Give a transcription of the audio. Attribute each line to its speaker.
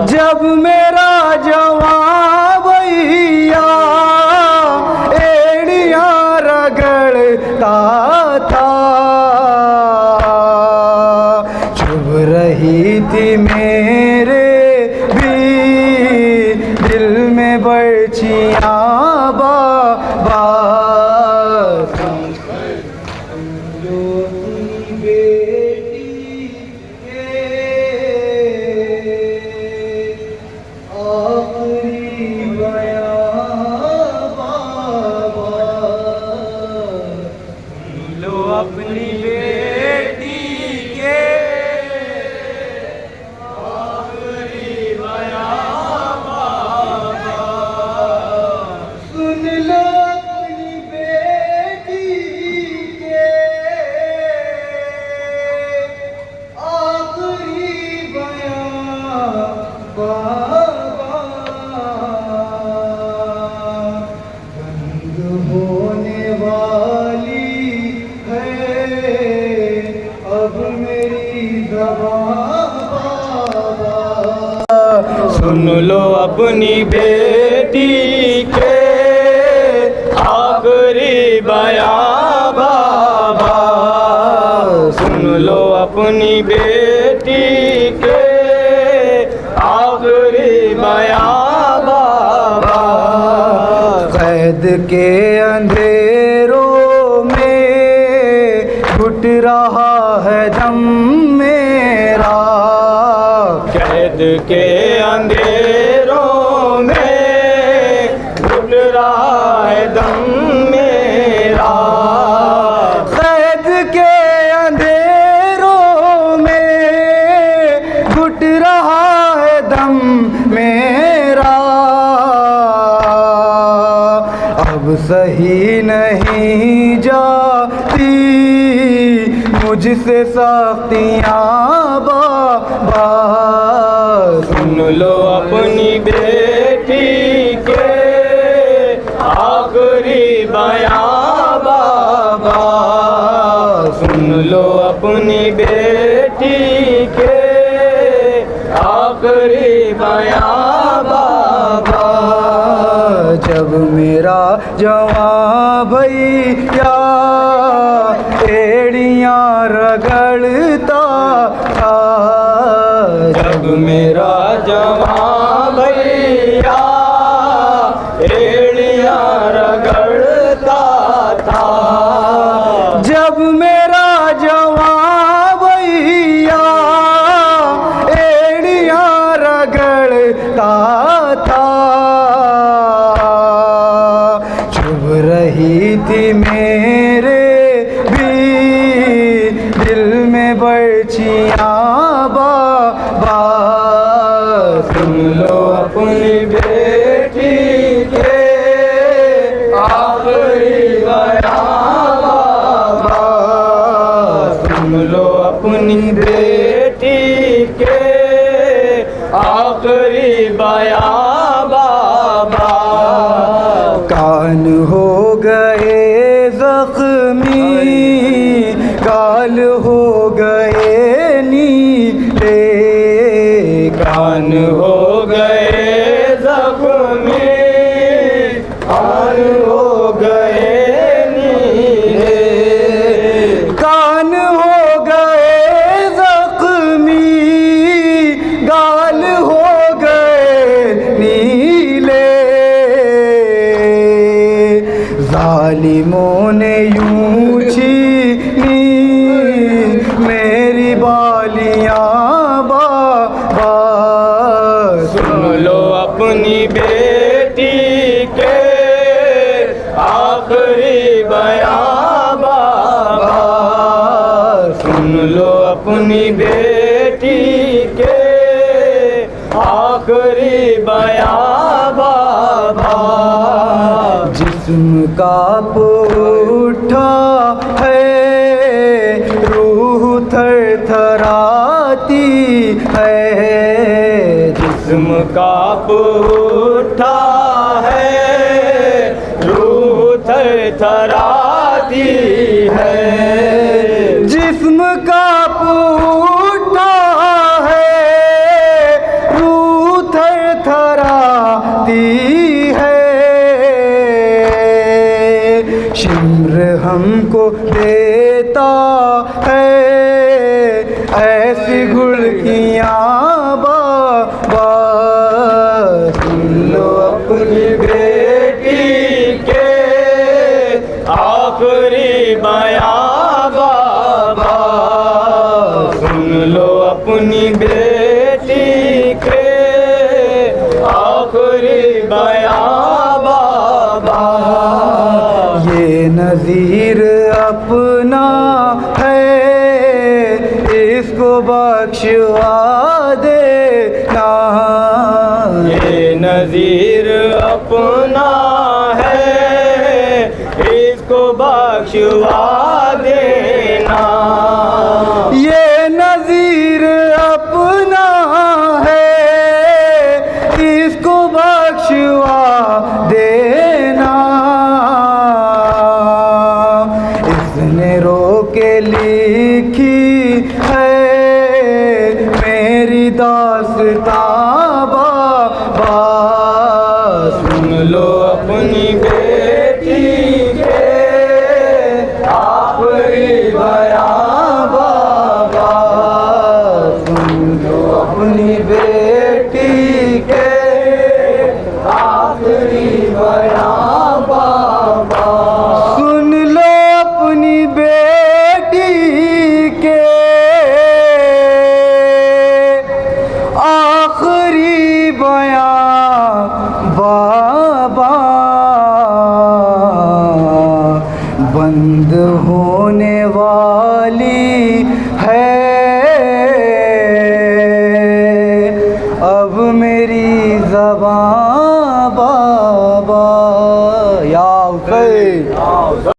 Speaker 1: जब मेरा जवान भैया एड़ियां रगड़ता था, चुभ रही थी मेरे भी दिल में बर्छियां बाबा।
Speaker 2: अपनी बेटी के आखिरी बयान बाबा,
Speaker 1: सुन लो अपनी बेटी के आखिरी बयान बाबा। बंद होने वाली अब मेरी ज़बान,
Speaker 2: सुन लो अपनी बेटी के आखिरी बयान बाबा, सुन लो अपनी बेटी के आखिरी बयान बाबा।
Speaker 1: कैद के अंधेरों में घुट रहा है दम मेरा,
Speaker 2: कैद के अंधेरों में घुट रहा है दम मेरा,
Speaker 1: कैद के अंधेरों में घुट रहा है दम मेरा। अब सही नहीं जाती मुझसे सख्तियाँ बाबा,
Speaker 2: सुन लो अपनी बेटी के आखिरी बयान बाबा, सुन लो अपनी बेटी के आखिरी बयान बाबा।
Speaker 1: जब मेरा जवान भैया एड़ियां रगड़ता था,
Speaker 2: जब मेरा जवान भैया एड़ियां रगड़ता था,
Speaker 1: जब मेरा जवान भैया एड़ियां रगड़ता था, चुभ रही थी मेरे भी दिल में बर्छियां बाबा।
Speaker 2: सुन लो अपनी बेटी के आखिरी बयान बाबा, सुन लो अपनी बेटी के आखिरी बयान बाबा।
Speaker 1: कान हो गए जख्मी, गाल हो गए नीले,
Speaker 2: कान हो गए जख्मी, कान हो गए नीले,
Speaker 1: कान हो गए जख्मी, गाल हो गए नीले। जालिमों ने यूं छीनी मेरी बालियां बाबा,
Speaker 2: सुन लो अपनी बेटी के आखिरी बयान बाबा, सुन लो अपनी बेटी के आखिरी बयान बाबा।
Speaker 1: जिस्म कांप उठा है, रूह थरथराती है,
Speaker 2: जिस्म कांप उठा है, रूह थरथराती है,
Speaker 1: जिस्म कांप उठा है, रूह वाली है, शिम्र हमको देता है ऐसी घुड़कियाँ बाबा। सुन लो अपनी
Speaker 2: बेटी के आखिरी बयां बाबा, सुन लो अपनी बेटी के आखिरी बयां बाबा।
Speaker 1: ये नज़ीर अपना है, इसको बख्शवा देना।
Speaker 2: ये नज़ीर अपना है, इसको बख्शवा देना।
Speaker 1: ये नज़ीर अपना है, इसको बख्शवा देना। इसने रो के लिखी है मेरी दास्तां बाबा।
Speaker 2: सुन लो अपनी बेटी के आखिरी बयां बाबा,
Speaker 1: सुन लो अपनी बेटी के
Speaker 2: आखिरी बयां बाबा।
Speaker 1: सुन लो अपनी बेटी के आखिरी बयां बाबा। बंद होने वाली है अब मेरी ज़बां बाबा। या हुसैन।